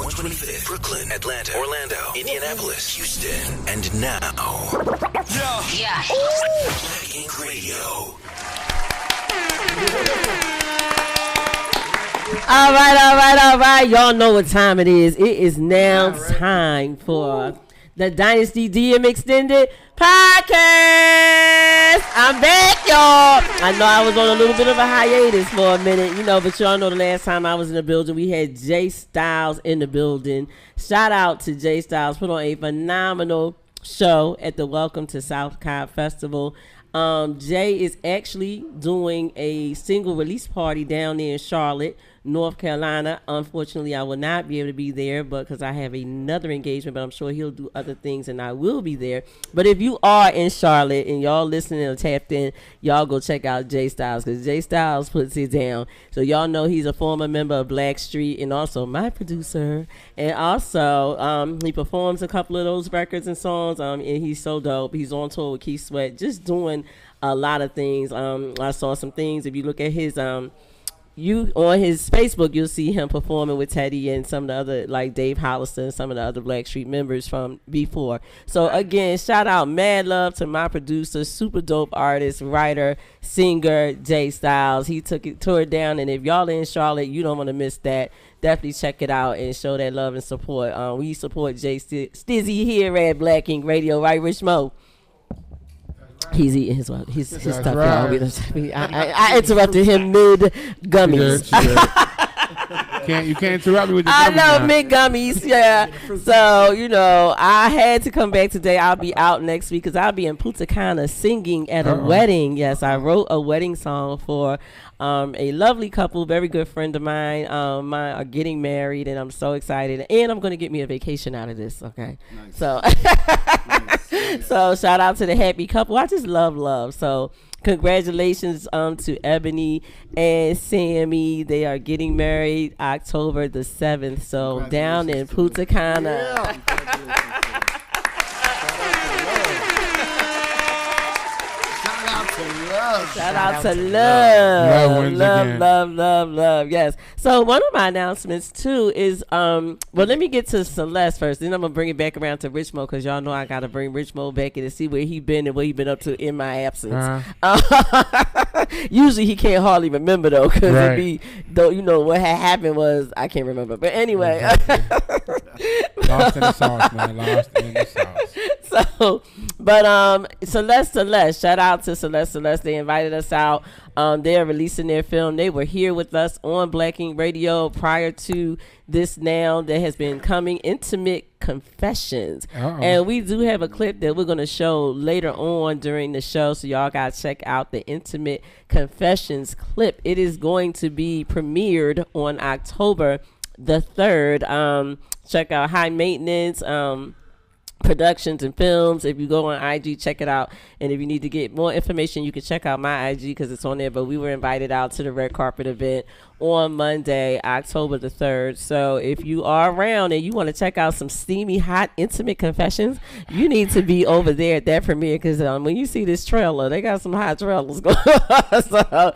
125th, Brooklyn, Atlanta, Orlando, Indianapolis, Houston, and now, yeah. Black Ink Radio. All right. Y'all know what time it is. It is now time for the Dynasty DM Extended Podcast. I'm back, y'all. I know I was on a little bit of a hiatus for a minute, but y'all know the last time I was in the building, we had Jay Styles in the building. Shout out to Jay Styles. Put on a phenomenal show at the Welcome to South Cobb Festival. Jay is actually doing a single release party down there in Charlotte, North Carolina. Unfortunately, I will not be able to be there because I have another engagement, but I'm sure he'll do other things and I will be there. But if you are in Charlotte and y'all listening or tapped in, y'all go check out Jay Styles because Jay Styles puts it down. So y'all know he's a former member of Blackstreet and also my producer. And also he performs a couple of those records and songs and he's so dope. He's on tour with Keith Sweat, just doing a lot of things. I saw some things. If you look at his on his Facebook, you'll see him performing with Teddy and some of the other, like Dave Hollister and some of the other Blackstreet members from before. So again, shout out, mad love to my producer, super dope artist, writer, singer, Jay Styles. He tore it down, and if y'all in Charlotte, you don't want to miss that. Definitely check it out and show that love and support. We support Jay Stizzy here at Black Ink Radio, right, Rich Mo? He's eating his stuff, y'all. I interrupted him mid gummies. You can't interrupt me with the gummies. I know, mid gummies, yeah. So, I had to come back today. I'll be out next week because I'll be in Punta Cana singing at a wedding. Yes, I wrote a wedding song for a lovely couple, very good friend of mine. Mine are getting married, and I'm so excited. And I'm going to get me a vacation out of this, okay? Nice. So, so shout out to the happy couple. I just love. So congratulations to Ebony and Sammy. They are getting married October the 7th. So down in Punta Cana. Yeah. Shout out to love. Yes. So one of my announcements too is let me get to Celeste first. Then I'm gonna bring it back around to Rich Mo because y'all know I gotta bring Rich Mo back in to see where he been and what he been up to in my absence. Usually he can't hardly remember though because it be what had happened was I can't remember. But anyway, lost in the sauce, man. Lost in the sauce. So, but Celeste, shout out to Celeste. They invited us out. They're releasing their film. They were here with us on Black Ink Radio prior to this now that has been coming, Intimate Confessions. And we do have a clip that we're going to show later on during the show. So y'all got to check out the Intimate Confessions clip. It is going to be premiered on October the 3rd. Check out High Maintenance Productions and Films. If you go on IG, check it out. And if you need to get more information, you can check out my IG because it's on there. But we were invited out to the red carpet event on Monday, October the 3rd. So if you are around and you want to check out some steamy, hot, intimate confessions, you need to be over there at that premiere because when you see this trailer, they got some hot trailers going on.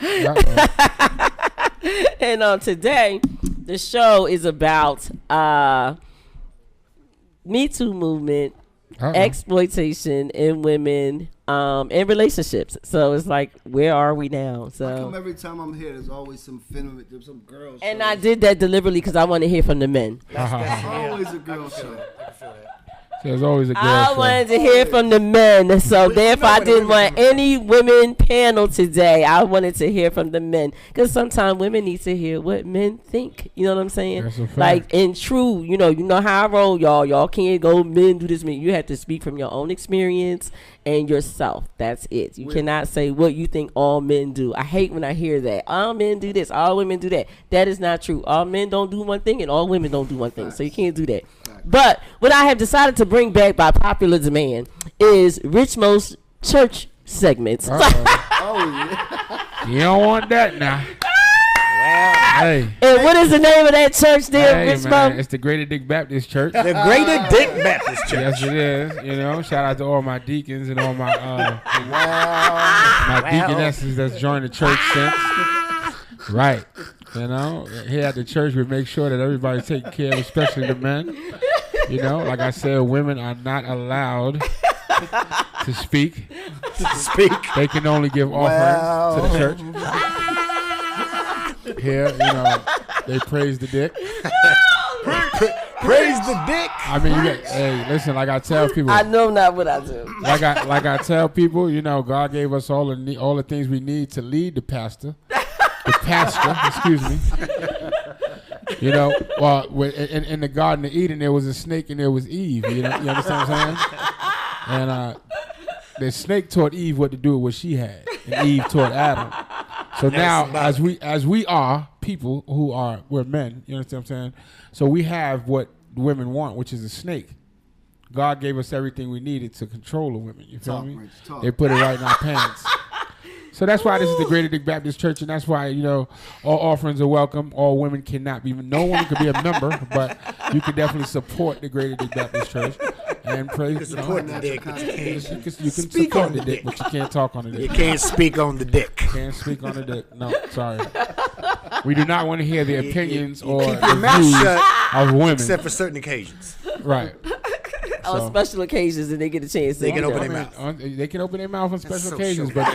And today, the show is about Me Too movement, exploitation in women, and relationships. So it's like, where are we now? So how come every time I'm here, there's always some girl show? And I did that deliberately because I want to hear from the men. That's always a girl show. There's always a girl I wanted to hear from the men, so therefore I didn't want any women panel today. I wanted to hear from the men because sometimes women need to hear what men think. You know what I'm saying? Like in true, you know how I roll, y'all. Y'all can't go men do this. You have to speak from your own experience and yourself. That's it. You cannot say what you think all men do. I hate when I hear that. All men do this. All women do that. That is not true. All men don't do one thing and all women don't do one thing. So you can't do that. But what I have decided to bring back by popular demand is Rich Mo's church segments. You don't want that now. Hey. And what is the name of that church there, Rich Mo? It's the Greater Dick Baptist Church. The Greater Dick Baptist Church. Yes, it is. Shout out to all my deacons and all my deaconesses that's joined the church since. Right. You know, here at the church, we make sure that everybody's taken care of, especially the men. You know, like I said, women are not allowed to speak. They can only give offerings to the church. Here, you know, they praise the dick. Praise the dick. I mean, hey, listen, like I tell people. I know not what I do. Like I tell people, you know, God gave us all the things we need to lead the pastor. Excuse me. You know, well, in the Garden of Eden, there was a snake and there was Eve. You understand what I'm saying? And the snake taught Eve what to do with what she had, and Eve taught Adam. So now, as we are people we're men. You understand what I'm saying? So we have what women want, which is a snake. God gave us everything we needed to control the women. You feel me? They put it right in our pants. So that's why this is the Greater Dick Baptist Church, and that's why, you know, all offerings are welcome. All women cannot be. No one can be a member, but you can definitely support the Greater Dick Baptist Church and praise. You can support the dick, but you can't. You can support the dick, but you can't talk on the dick. You can't speak on the dick. Can't speak on the dick. No, sorry. We do not want to hear the opinions or keep your mouth views shut of women, except for certain occasions. Right. On special occasions, and they get a chance. They can open their mouth. They can open their mouth on special occasions, sure.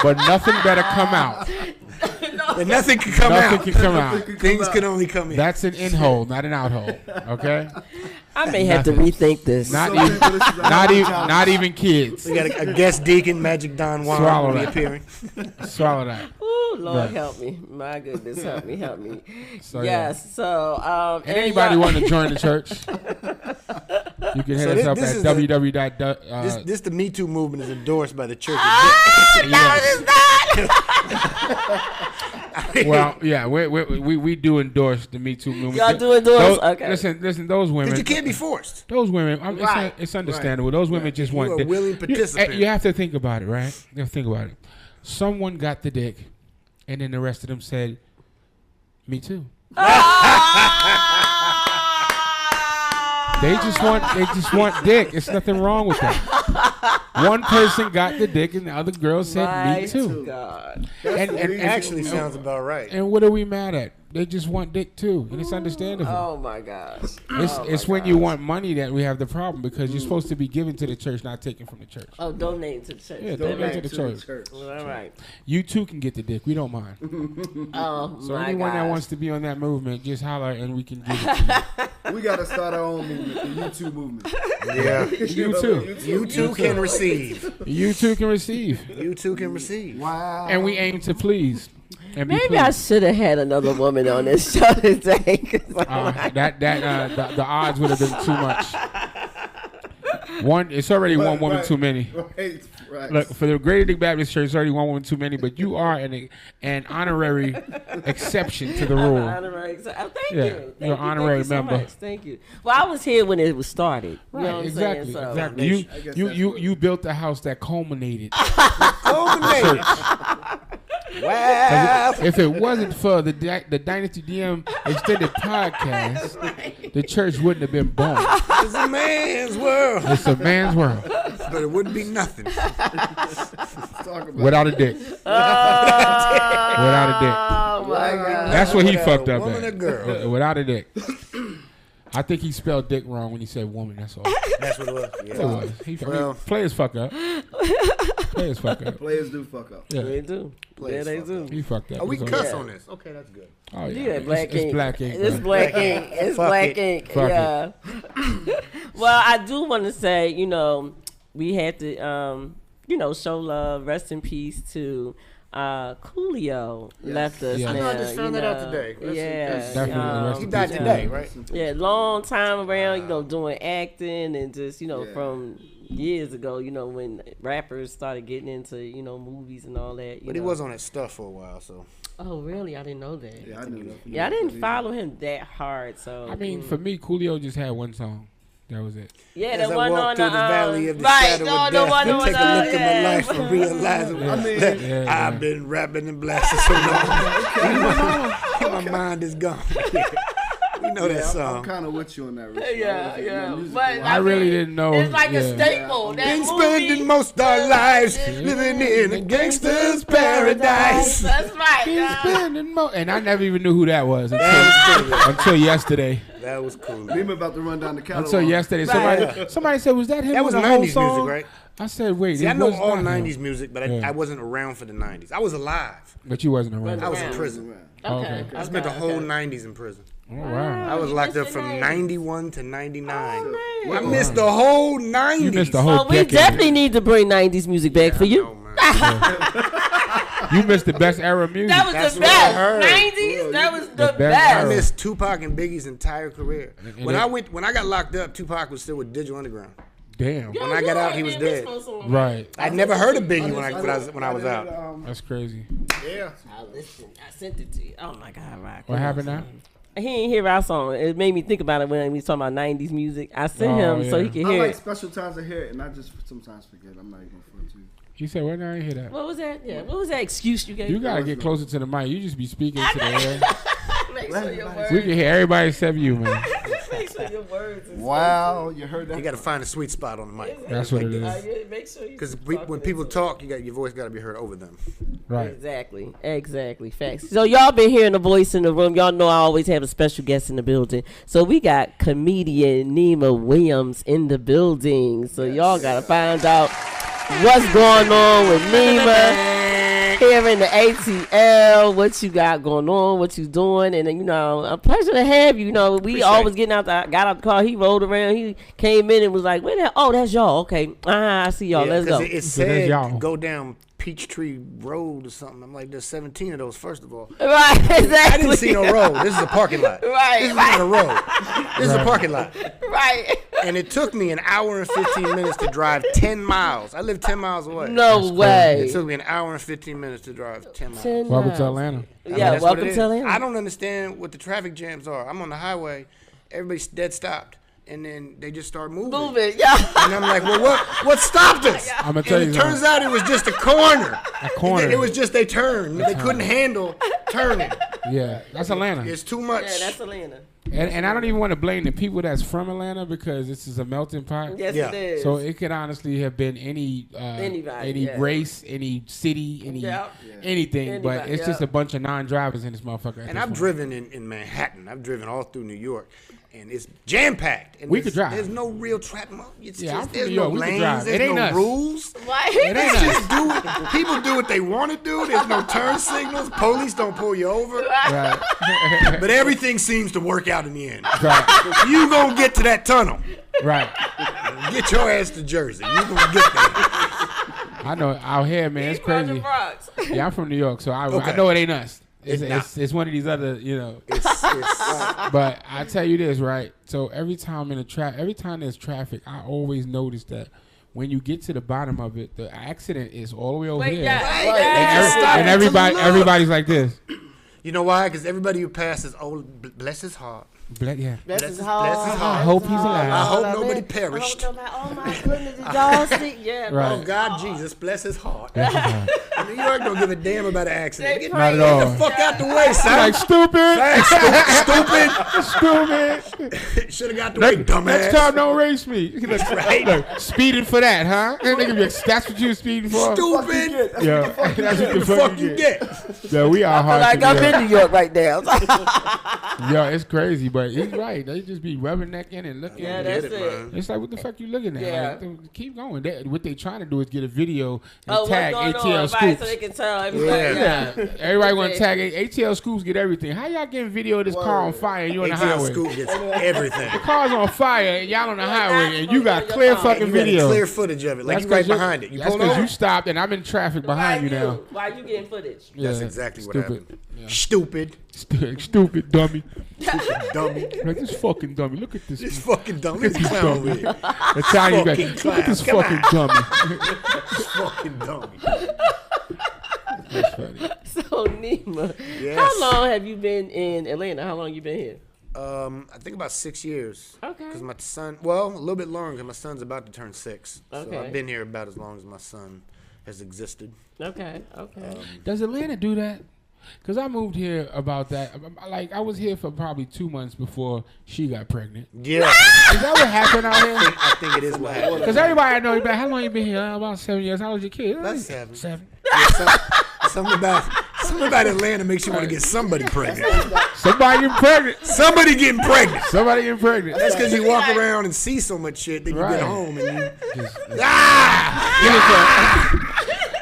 but nothing better come out. And nothing can come out. Nothing can come out. Things can only come in. That's an in-hole, not an out-hole. Okay. I may have to rethink this. Not even kids. We got a guest deacon, Magic Don Juan, will be appearing. Swallow that. Ooh, Lord help me. My goodness, help me. So, yes. Yeah. So, and anybody want to join the church? You can hit us up at www. This the Me Too movement is endorsed by the church. No, it is not. Well, yeah, we do endorse the Me Too movement. Y'all do endorse? Okay. Listen, those women. Because you can't be forced. Those women, it's understandable. Right. Those women just want. You are willing participant. You have to think about it, right? You have to think about it. Someone got the dick, and then the rest of them said, "Me too." They just want dick. There's nothing wrong with that. One person got the dick and the other girl said, "Me too." God. And actually sounds about right. And what are we mad at? They just want dick too, and it's understandable. Oh my gosh. It's when you want money that we have the problem, because you're supposed to be giving to the church, not taking from the church. Oh, donating to the church. Yeah, donate to the church. All right. You too can get the dick. We don't mind. So anyone that wants to be on that movement, just holler and we can give it to you. We got to start our own movement, the YouTube movement. Yeah. You too. You too can receive. You too can receive. You too can receive. Wow. And we aim to please. Maybe I should have had another woman on this show today. The odds would have been too much. It's already one woman too many. Right. Look, for the Greater Dick Baptist Church, it's already one woman too many, but you are an honorary exception to the rule. Thank you. You're an honorary member. So thank you. Well, I was here when it was started. Right, You know what exactly. I'm saying? Exactly. You built the house that culminated. Wow. If it wasn't for the Dynasty DM extended podcast, the church wouldn't have been born. It's a man's world. It's a man's world. But it wouldn't be nothing. Without a dick. Without a dick. Oh my God. That's what he fucked up woman at. or girl. Without a dick. I think he spelled dick wrong when he said woman. That's all. That's what it was. Yeah. It was. Players fuck up. Players fuck up. Players do fuck up. Yeah. They do. Yeah, they do. He fucked up. Oh, we can cuss on this. Okay, that's good. Oh, yeah. Yeah, black ink. It's black ink. It's black ink. It's black ink. Yeah. Well, I do want to say, we had to, show love, rest in peace to Coolio. Left us. Yeah. I know, I just found that out today. Definitely. He died today, right? Yeah, long time around, doing acting and just, from years ago, when rappers started getting into, movies and all that. But he was on that stuff for a while, so. Oh, really? I didn't know that. Yeah, I knew that. Yeah, I didn't follow him that hard, so. I mean, for me, Coolio just had one song. That was it. Yeah, the one on the valley of the shadow of the death. one on Take a look at my life and realize I've been rapping and blasting so long. My mind is gone. We know that song. I'm kind of with you on that. Rich. Yeah. But I really didn't know. It's like a staple. That Been movie. spending most our lives living in a gangster's paradise. That's right. Spending and I never even knew who that was until yesterday. That was cool. We were about to run down the catalog. Until yesterday, somebody said, "Was that him?" That was the whole 90s song? music, right? I said, "Wait." See, I know all 90s music, but I wasn't around for the 90s. I was alive. But you wasn't around. I was in prison. Okay. I spent the whole 90s in prison. Oh wow. I was locked up from 91 to 99. I missed the whole 90s. You missed the whole we decade. definitely need to bring 90s music back for you. You missed the best era of music. That was That's the what I best. heard. 90s, that was the best best. I missed Tupac and Biggie's entire career. When I got locked up, Tupac was still with Digital Underground. Damn. When I got out, he was dead. Right. I'd never heard of Biggie when I was out. That's crazy. Yeah. I sent it to you. Oh my God, Rock. What happened now? He ain't hear our song. It made me think about it when we was talking about 90s music. I sent him so he could I hear like it. special times to hear it, and I just sometimes forget. I'm not even front to you. You said, "What? I didn't hear that." What was that? Yeah. What was that excuse you gave? You gotta get closer to the mic. You just be speaking to the air. Make sure your words. We can hear everybody except you, man. Make sure your words. Wow, you heard that? You got to find a sweet spot on the mic. That's what it is. Make sure you. Because when people talk, your voice got to be heard over them. Right. Exactly. Facts. So y'all been hearing the voice in the room. Y'all know I always have a special guest in the building. So we got comedian Nima Williams in the building. So y'all gotta find out what's going on with Nima here in the ATL. What you got going on? What you doing? And a pleasure to have you. We always got out the car. He rolled around. He came in and was like, "Where that? Oh, that's y'all. Okay, I see y'all. Let's go." It said go down Peachtree Road or something. I'm like, there's 17 of those, first of all. Right, exactly. I didn't see no road. This is a parking lot. Right. This is not a road. This is a parking lot. Right. And it took me an hour and 15 minutes to drive 10 miles. I live 10 miles away. No way. It took me an hour and 15 minutes to drive 10 miles. Welcome to Atlanta. Yeah, That's what welcome it to is. Atlanta. I don't understand what the traffic jams are. I'm on the highway. Everybody's dead stopped. And then they just start moving. Yeah. And I'm like, well, what stopped us? I'm gonna tell And you it turns out it was just a corner. A corner. It was just they turned. They couldn't handle turning. Yeah, that's Atlanta. It's too much. Yeah, that's Atlanta. And I don't even want to blame the people that's from Atlanta because this is a melting pot. Yes, Yeah. it is. So it could honestly have been any race, any city, anything. But Anybody, it's just a bunch of non-drivers in this motherfucker. And I've driven in Manhattan. I've driven all through New York. And it's jam-packed. And We could drive. There's no real traffic. It's Yeah, I'm just, from there's New no York. We could lanes. drive. It There's ain't no us. rules. Why? It ain't us. Just people do what they want to do. There's no turn signals. Police don't pull you over. Right. But everything seems to work out in the end. Right. You gonna get to that tunnel. Right. Get your ass to Jersey. You gonna get there. I know out here, man, it's crazy. Yeah, I'm from New York, so I know it ain't us. It's one of these other, But I tell you this, right? So every time there's traffic, I always notice that when you get to the bottom of it, the accident is all the way over here. And everybody's like this. You know why? Because everybody who passes, bless his heart. Bless Bless his I hope he's alive. I hope nobody perished. Oh my goodness, did y'all see? Yeah, Right. Oh God, Jesus, bless his heart. Bless his heart. New York don't give a damn about an accident. Get Not at all. the fuck out the way, son. Like stupid. Stupid. Should have got the way, dumbass. Next time, don't race me. That's right. Look, speeding for that, huh? That nigga be like, that's what you was speeding for? Stupid. Yeah, that's what the fuck you get. Yeah, we are hard. like I'm in New York right now. Yo, it's crazy, but he's right. They just be rubbernecking and looking. Yeah, that's it. It's like, what the fuck you looking at? Yeah. Like, keep going. What they trying to do is get a video and What's tag going ATL on, Scoops. right, so they can tell everybody. Yeah. Everybody want to tag ATL Scoops, get everything. How y'all getting video of this car on fire and you on the ATL highway? Scoop gets everything. The car's on fire and y'all on the highway and you got clear fucking You got video. clear footage of it, like That's you right 'cause behind it. You that's pull because over. you stopped and I'm in traffic behind you now. Why you getting footage? Yeah, That's exactly what stupid. happened. Yeah. Stupid. Stupid dummy. Dummy. Like this fucking dummy. Look at this. This fucking dummy. Look at this Clown over dummy. here. Italian guy. Fucking Look at this clown. fucking dummy. This fucking dummy. That's funny. So Nima, Yes. how long have you been in Atlanta? How long you been here? I think about 6 years. Okay. Because my son, well, a little bit longer because my son's about to turn 6. So Okay. I've been here about as long as my son has existed. Okay. Does Atlanta do that? Because I moved here about that. Like, I was here for probably 2 months before she got pregnant. Yeah. Is that what happened out here? I think it is what happened. Because everybody I know, you how long you been here? About 7 years. How old your kid? That's 7. 7. Yeah, something about Atlanta makes you want to get somebody pregnant. Somebody getting pregnant. Somebody getting pregnant. Somebody getting pregnant. That's because you walk around and see so much shit that you get home and you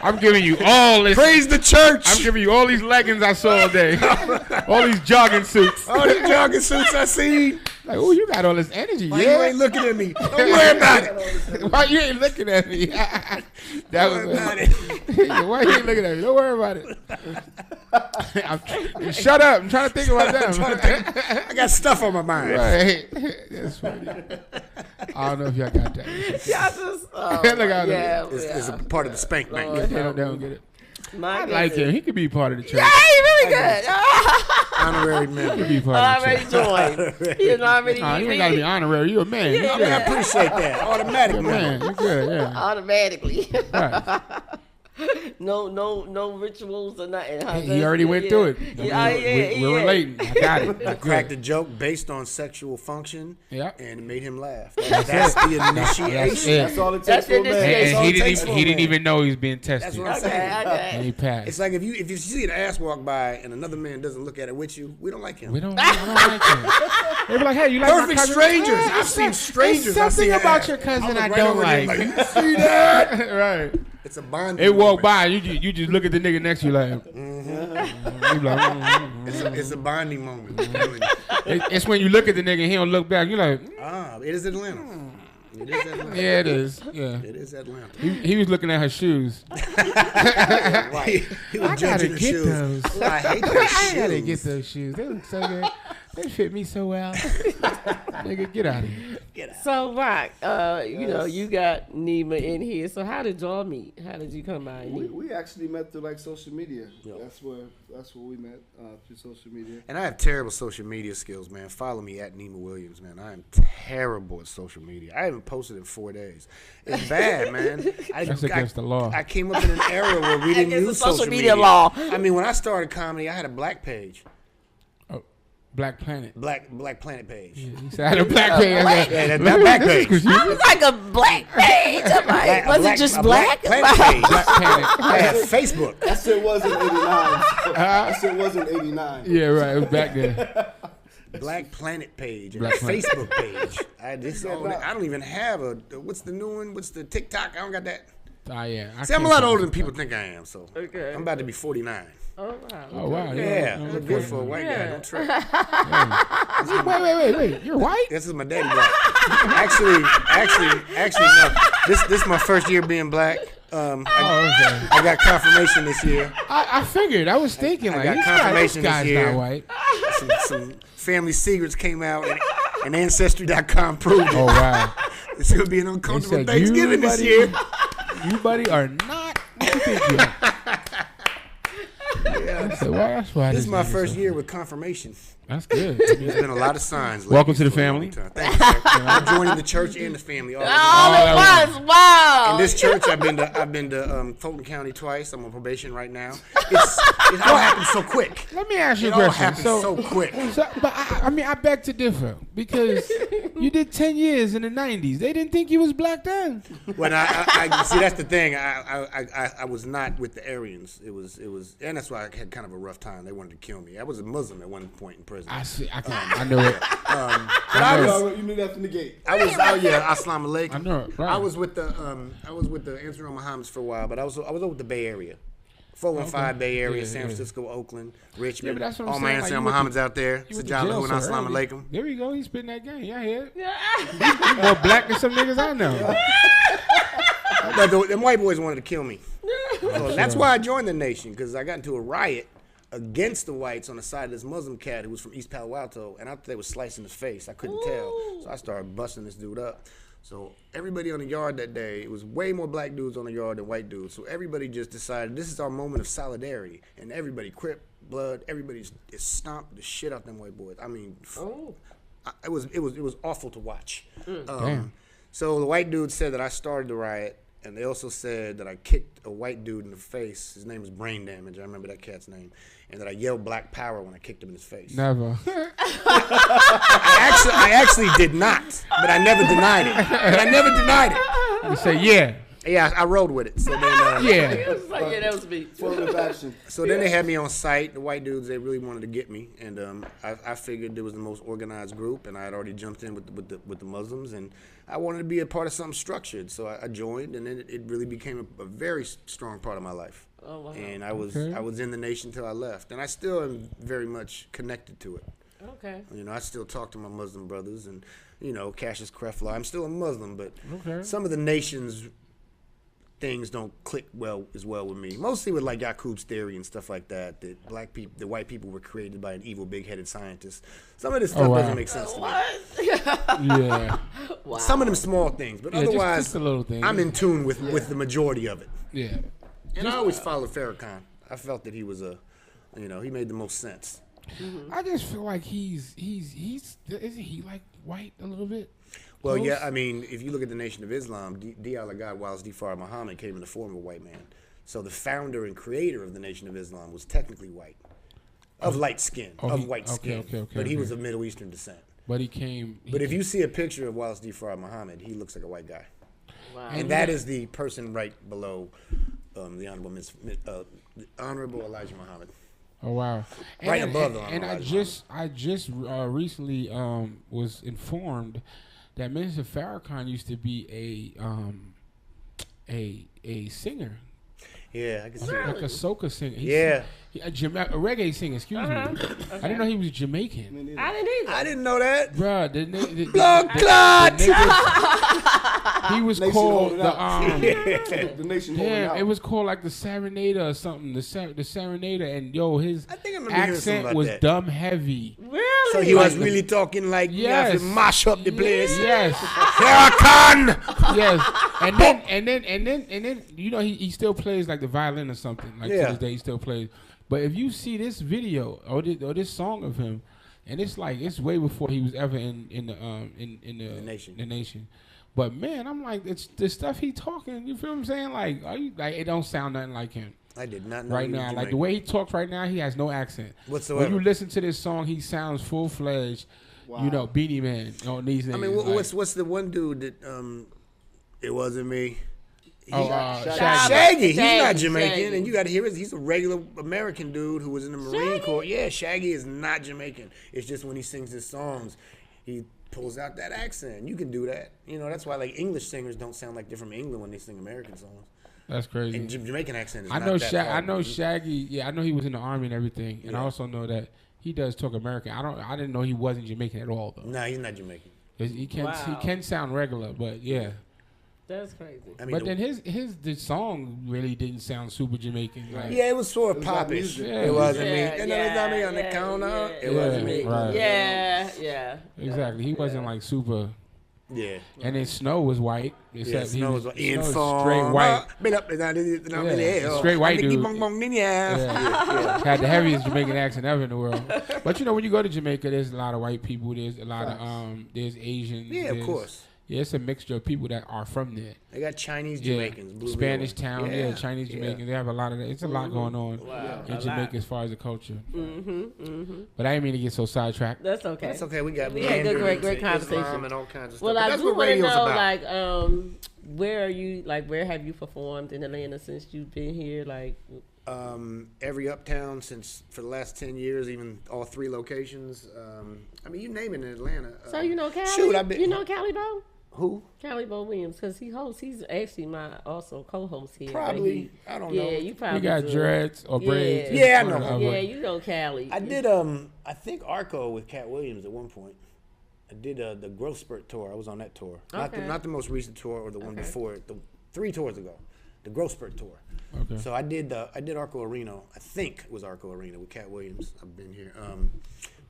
I'm giving you all this. Praise the church. I'm giving you all these leggings I saw all day. All these jogging suits. All these jogging suits I seen. Like, oh, you got all this energy. Why you ain't looking at me? Don't worry about it. Why you ain't looking at me? That Don't worry about it. Why you ain't looking at me? Don't worry about it. Shut up. I'm trying to think about that. I got stuff on my mind. Right. That's funny. I don't know if y'all got that. Y'all just, Look out there. It's a part of the spank bank. They don't get it. My I like him. He could be part of the church. Yeah, he really good. Honorary member. He could be part of the church. Already joined. He's already. You ain't got to be honorary. You a man. Yeah, You I appreciate that. Automatic a man. man. You good, yeah. automatically. Right. No rituals or nothing. Huh? He already went through it. We're relating. I got it. I cracked a joke based on sexual function, Yeah. and it made him laugh. That's the initiation. That's all it takes That's for a man. initiation. And he didn't man. even know he was being That's tested. what I'm saying. And he passed. It's like if you see an ass walk by and another man doesn't look at it with you, we don't like him. We don't like him. They be like, hey, you like my Perfect cousin? strangers. Yeah, I've seen strangers. There's something I see about ass. your cousin I I look don't over there like. you see that? Right. It's a bond. They walk by, you just look at the nigga next to you like, you like It's a bonding moment. it's when you look at the nigga and he don't look back. You like, It is Atlanta. It is Atlanta. yeah, it is. Yeah. It is Atlanta. He was looking at her shoes. Right. He was I gotta judging the get shoes. those. Oh, I hate those I shoes. gotta get those shoes. They look so good. They fit me so well. Nigga, get out of here. So, Rock, you got Nima in here. So, how did y'all meet? How did you come by? We actually met through like social media. That's where we met through social media. And I have terrible social media skills, man. Follow me at Nima Williams, man. I am terrible at social media. I haven't posted in 4 days. It's bad, man. That's against the law. I came up in an era where we didn't Against use the social social media law. I mean, when I started comedy, I had a black page. Black Planet. Black Planet page. He said I had a black page. Yeah, that black page. It's like a black page. I'm like, was it just black? Planet page. Black Planet. I had Facebook. That shit wasn't 89. That shit wasn't 89. Yeah, right. It was back there. Black Planet page. And Black a Planet. Facebook page. I don't even have what's the new one? What's the TikTok? I don't got that. Oh, yeah. See, I'm a lot older than people think I am, so Okay. I'm about to be 49. Oh, wow. Oh, wow. Yeah, I look good for a white guy. Don't trip. Wait. You're white? This is my daddy black. Actually, no. This is my first year being black. Okay. I got confirmation this year. I figured. I was thinking, like, got this confirmation guy's this year. not white. Some family secrets came out, and Ancestry.com proved it. Oh, wow. It's gonna be an They uncomfortable said, Thanksgiving this buddy, year. You, buddy, are not what you think you are. I said, well, that's why This is my first year with confirmation. That's good. There's been a lot of signs. Welcome to the for a long family. time. Thank you, sir. I'm joining the church and the family. All at once. Wow. In this church, I've been to Fulton County twice. I'm on probation right now. It all happened so quick. Let me ask you It a all question. happened so quick. But I beg to differ because you did 10 years in the 90s. They didn't think you was black then. When I see, that's the thing. I was not with the Aryans. It was, and that's why I had kind of a rough time. They wanted to kill me. I was a Muslim at one point in prison. I see. I know it. You knew that from the gate. Assalamu alaikum. I know it. Right. I was with the Answer Muhammad's for a while, but I was over with the Bay Area. 415 Bay Area, San Francisco, Oakland, Richmond. but that's what I'm all my saying. Answer Like, Muhammad's out there. You went to Sajala jail and so Assalamu early. alaikum. There we go. He's spitting that game. Y'all hear it? You more black than some niggas I know. But them white boys wanted to kill me. So that's why I joined the nation, because I got into a riot against the whites on the side of this Muslim cat who was from East Palo Alto, and I thought they was slicing his face. I couldn't tell. So I started busting this dude up. So everybody on the yard that day, it was way more black dudes on the yard than white dudes. So everybody just decided this is our moment of solidarity. And everybody, Crip, Blood, everybody just stomped the shit out them white boys. I mean, it was awful to watch. Damn. So the white dude said that I started the riot, And they also said that I kicked a white dude in the face. His name was Brain Damage. I remember that cat's name. And that I yelled Black Power when I kicked him in his face. Never. I actually did not, but I never denied it. You say, yeah. Yeah, I rode with it. So then, Yeah. that was me. Affirmative action. So then they had me on site. The white dudes, they really wanted to get me, and I figured it was the most organized group, and I had already jumped in with the Muslims, and I wanted to be a part of something structured. So I joined, and then it really became a very strong part of my life. Oh, wow. And I was in the nation till I left, and I still am very much connected to it. Okay. You know, I still talk to my Muslim brothers, and you know, Cassius Creflo. I'm still a Muslim, but some of the nation's things don't click as well with me. Mostly with like Yakub's theory and stuff like that. That the white people were created by an evil, big-headed scientist. Some of this stuff doesn't make sense to me. Yeah. Wow. Some of them small things, but otherwise, just a little thing. I'm in tune with the majority of it. Yeah. And I always followed Farrakhan. I felt that he was he made the most sense. Mm-hmm. I just feel like he's isn't he like white a little bit? Well, Close? yeah, I mean, if you look at the Nation of Islam, D.Al-Agad Wallace D. Farah Muhammad came in the form of a white man. So the founder and creator of the Nation of Islam was technically white, of light skin, white skin. But he was of Middle Eastern descent. But he came. But if you see a picture of Wallace D. Farah Muhammad, he looks like a white guy. Wow. And that is the person right below the Honorable Elijah Muhammad. Oh wow! Right above the and I just recently was informed that Minister Farrakhan used to be a singer. Yeah, I can see Like that. a soca singer. Yeah. A reggae singer, excuse me. Okay. I didn't know he was Jamaican. I didn't either. I didn't know that. Bruh, Blood clot! he was Nation called holding the out. The nation holding damn, out. it was called like the Serenader or something. The Serenader, and yo, his I think I remember hearing something accent about was that. dumb heavy. Really? So he was really talking like, Yes. you have to mash up the place. Yes. Farrakhan! Yes, and then you know he still plays like the violin or something. Like to Yeah. this day he still plays. But if you see this video or this song of him, and it's like it's way before he was ever in the Nation. The Nation. But man, I'm like it's the stuff he talking. You feel what I'm saying? Like are you like it don't sound nothing like him. I did not know Right he was now, like Jamaican. the way he talks right now, he has no accent. Whatsoever. When you listen to this song, he sounds full fledged. Wow. You know, Beanie Man on these niggas. I mean, like, what's the one dude that it wasn't me? Shaggy. He's not Shaggy, Jamaican, Shaggy. and you got to hear it. He's a regular American dude who was in the Marine Corps. Yeah, Shaggy is not Jamaican. It's just when he sings his songs, he pulls out that accent. You can do that. You know, that's why like English singers don't sound like they're from England when they sing American songs. That's crazy. And Jamaican accent is I not know that hard. I know Shaggy. Yeah, I know he was in the army and everything, and I Yeah. also know that he does talk American. I didn't know he wasn't Jamaican at all though. Nah, he's not Jamaican. He Wow. can sound regular, but yeah. That's crazy. I mean, But then the song really didn't sound super Jamaican. Like, yeah, it was sort of It was like popish. music. Yeah. It wasn't Yeah, me. And then it's me on the counter. It wasn't me. Right. Yeah. Exactly. He wasn't like super. Yeah. And then Snow was white. Yeah, Except he Snow was was Snow straight white. Straight white dude. Yeah. Had the heaviest Jamaican accent ever in the world. But you know, when you go to Jamaica, there's a lot of white people. There's a lot of there's Asians. Yeah, of there's- course. Yeah, it's a mixture of people that are from there. They got Chinese Yeah, Jamaicans, blew me Spanish away. town, yeah, Chinese Jamaicans. They have a lot of that. It's a lot going on in A Jamaica lot. as far as the culture. But I didn't mean to get so sidetracked. That's okay. That's okay. We got We had good, Mandarin great to Islam conversation. and all kinds of Well, stuff. But I that's do what want to radio's know, about. where are you? Like, where have you performed in Atlanta since you've been here? Like, Every uptown for the last 10 years, even all 3 locations. I mean, you name it in Atlanta. so you know Callie? Shoot, I've been. You know Callie Bo? Who? Callie Bo Williams, because he hosts. He's actually my also co-host here. Probably. I don't know. Yeah, you probably. You got do. dreads or braids. Yeah, I one or know. the other. Yeah, you know Callie. I did. I think Arco with Cat Williams at one point. I did the Growth Spurt tour. I was on that tour. Okay. Not the most recent tour or the one before it. 3 tours ago, the Growth Spurt tour. Okay. So I did Arco Arena. I think it was Arco Arena with Cat Williams. I've been here.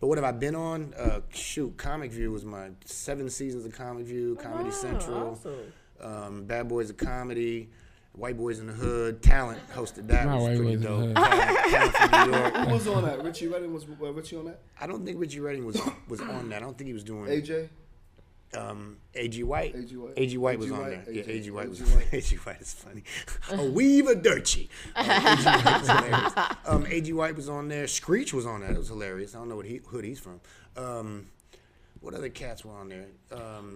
But what have I been on? Comic View was my 7 seasons of Comic View, Comedy Central, Awesome. Bad Boys of Comedy, White Boys in the Hood, Talent hosted that. Not Was White pretty Boys in the dope. Talent from New York. Who was on that? Richie Redding was Richie on that? I don't think Richie Redding was on that. I don't think he was doing AJ? A.G. White. A.G. White was on there. Yeah, A.G. White was. A.G. White is funny. A Weaver Dirty. A.G. White was hilarious. A.G. White was on there. Screech was on there. It was hilarious. I don't know what hood he's from. What other cats were on there?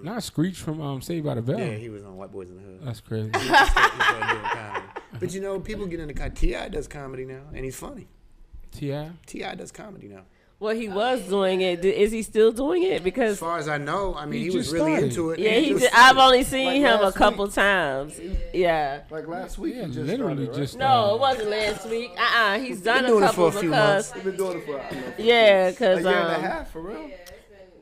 Not Screech from Saved by the Bell. Yeah, he was on White Boys in the Hood. That's crazy. He started doing comedy. But you know, people get into comedy. T.I. does comedy now, and he's funny. T.I. does comedy now. Well, he was doing it. Is he still doing it? Because as far as I know, I mean, he was just really started. into it. Yeah, I've only seen him a couple times. Yeah. Like last week, he just literally started, right? just No, it wasn't last week. He's done doing a it for couple a few because He's been doing it for yeah, a because year and a half, for real.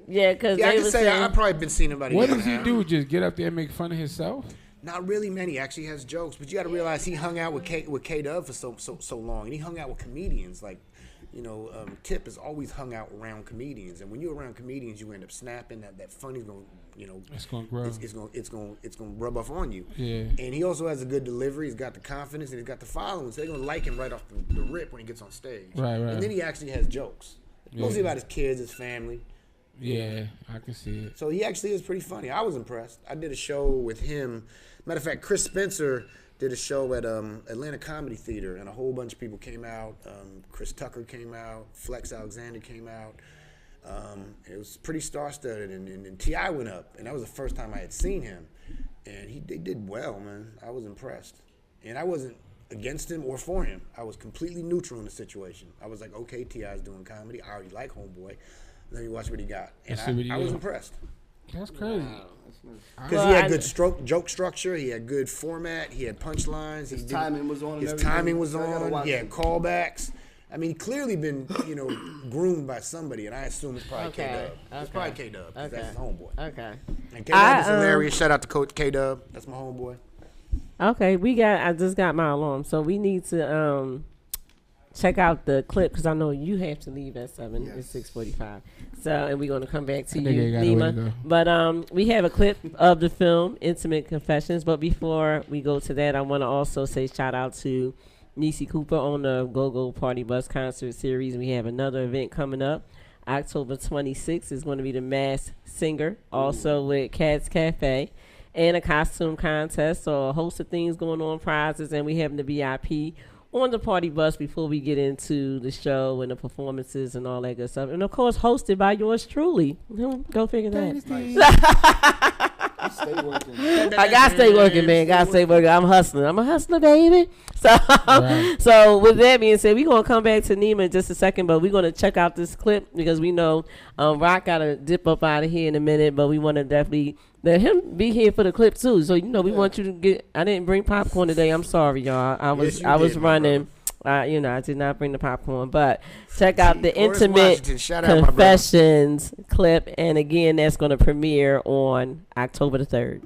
yeah, because Yeah, I they can was say saying I've probably been seeing about a What year does and a he half. do? Just get up there and make fun of himself? Not really many. Actually, has jokes, but you got to realize he hung out with K Dub for so long, and he hung out with comedians like. You know, Tip has always hung out around comedians, and when you're around comedians, you end up snapping. That funny's gonna, you know, It's gonna grow. It's gonna rub off on you. Yeah. And he also has a good delivery. He's got the confidence, and he's got the following. So they're gonna like him right off the rip when he gets on stage. Right. And then he actually has jokes, mostly Yeah. about his kids, his family. Yeah, I can see it. So he actually is pretty funny. I was impressed. I did a show with him. Matter of fact, Chris Spencer did a show at Atlanta Comedy Theater, and a whole bunch of people came out. Chris Tucker came out. Flex Alexander came out. It was pretty star-studded, and T.I. went up, and that was the first time I had seen him. And they did well, man. I was impressed. And I wasn't against him or for him. I was completely neutral in the situation. I was like, okay, T.I.'s doing comedy. I already like Homeboy. Let me watch what he got. And I was impressed. That's crazy. Because he had good joke structure, he had good format, he had punchlines. His timing was on. He had callbacks. I mean, clearly been, groomed by somebody, and I assume it's probably K-Dub. It's probably K-Dub, because that's his homeboy. Okay. And K-Dub is hilarious. Shout out to Coach K-Dub. That's my homeboy. Okay, I just got my alarm, so we need to check out the clip because I know you have to leave at 7. Yes. It's 6:45. So, and we're gonna come back to you, Nigga got nowhere to Nima. go. But we have a clip of the film Intimate Confessions. But before we go to that, I want to also say shout out to Niecy Cooper on the Go-Go Party Bus concert series. We have another event coming up. October 26th is going to be the Masked Singer, also with Cats Cafe, and a costume contest. So a host of things going on, prizes, and we have the VIP on the party bus before we get into the show and the performances and all that good stuff. And, of course, hosted by yours truly. Go figure that. Stay working. I got to stay working, man. Got to stay working. I'm hustling. I'm a hustler, baby. So, so with that being said, we're going to come back to Nima in just a second, but we're going to check out this clip because we know Rock got to dip up out of here in a minute, but we want to definitely let him be here for the clip too. So, we want you to get, I didn't bring popcorn today. I'm sorry, y'all. I was running. I did not bring the popcorn, but check out the Intimate Confessions clip. And again, that's going to premiere on October the 3rd.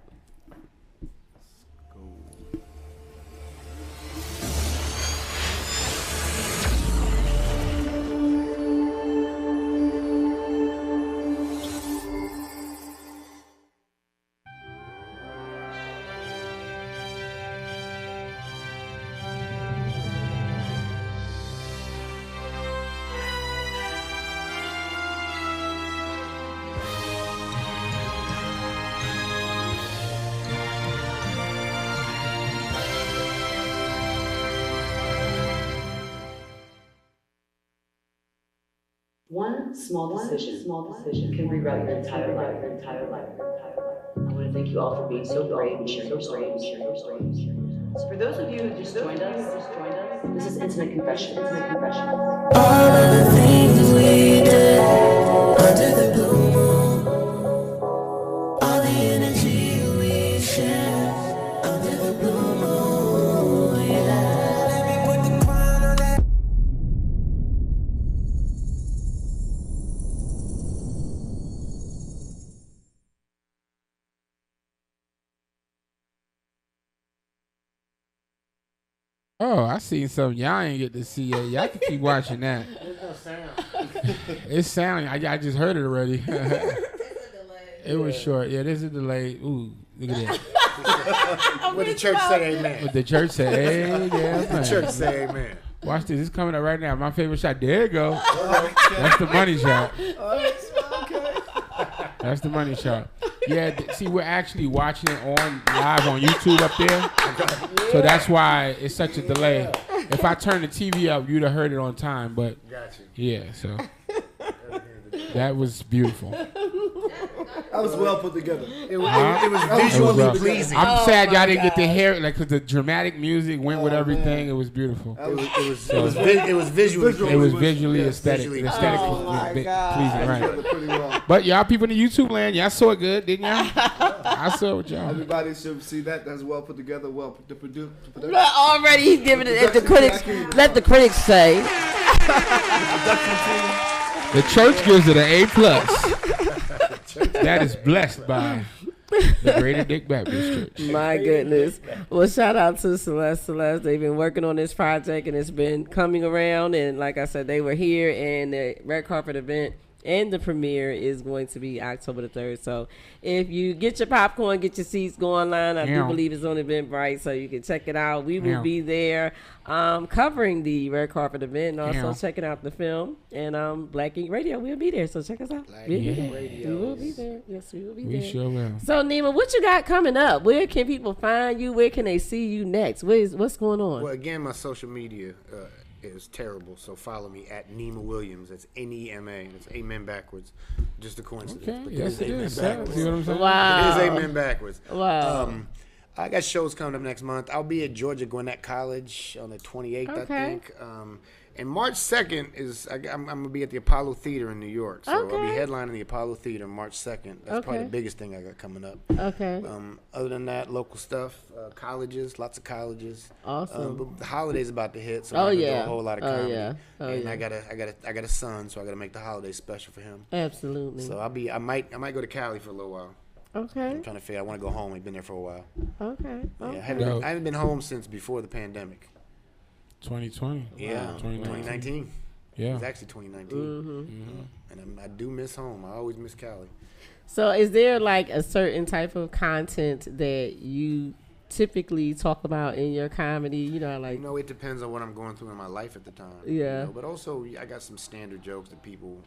One small decision can rewrite your entire life. I want to thank you all for being so brave and sharing your stories. So for those of you who just joined us, this is Intimate Confessions. All of the things we did under the blue moon, all the energy we shared under the blue moon, yeah. Let me put the crown on that. Oh, I seen something y'all ain't get to see yet. Y'all can keep watching that. It's sound. I just heard it already. It was short. Yeah, there's a delay. Ooh, look at that. What the church say amen. What the church said, hey, yeah, The church say amen. Watch this. It's coming up right now. My favorite shot. There you go. That's the money shot. That's the money shot. See, we're actually watching it live on YouTube up there. So that's why it's such a delay. If I turn the TV up, you'd have heard it on time. But yeah, so that was beautiful. That was well put together. It was visually pleasing. I'm sad y'all didn't get to hear it, like, because the dramatic music went with everything. Man. It was beautiful. It was visually pleasing. It was visually aesthetic. Pleasing, right? But y'all people in the YouTube land, y'all saw it good, didn't y'all? I saw it with y'all. Everybody should see that. That's well put together. Well put the producer. Already he's giving it. The critics. Let the critics say. The church gives it an A+. That is blessed by the Greater Dick Baptist Church. My goodness. Well, shout out to Celeste. They've been working on this project and it's been coming around. And like I said, they were here, and the red carpet event and the premiere is going to be October the 3rd. So if you get your popcorn, get your seats, go online. I do believe it's on Eventbrite, so you can check it out. We will be there covering the red carpet event and also checking out the film. And Black Ink Radio will be there, so check us out. We will be there. Yes, we will be there. We sure will. So, Nima, what you got coming up? Where can people find you? Where can they see you next? What's going on? Well, again, my social media is terrible, so follow me at Nima Williams. That's N-E-M-A. That's amen backwards. Just a coincidence. Okay. Yes, it is. See what I'm saying? Wow. It is amen backwards. Wow. I got shows coming up next month. I'll be at Georgia Gwinnett College on the 28th, I think. And March 2nd I'm going to be at the Apollo Theater in New York. So I'll be headlining the Apollo Theater March 2nd. That's probably the biggest thing I got coming up. Okay. Other than that, local stuff, colleges, lots of colleges. Awesome. But the holiday's about to hit, so I'm going to do a whole lot of comedy. And I got a son, so I got to make the holidays special for him. Absolutely. So I might go to Cali for a little while. Okay. I'm trying to figure. I want to go home. I've been there for a while. Okay. Yeah, I haven't been home since before the pandemic. 2020. Yeah, 2019. Yeah, it was actually 2019. And I do miss home. I always miss Cali. So, is there like a certain type of content that you typically talk about in your comedy? You know, like it depends on what I'm going through in my life at the time. Yeah. But also, I got some standard jokes that people,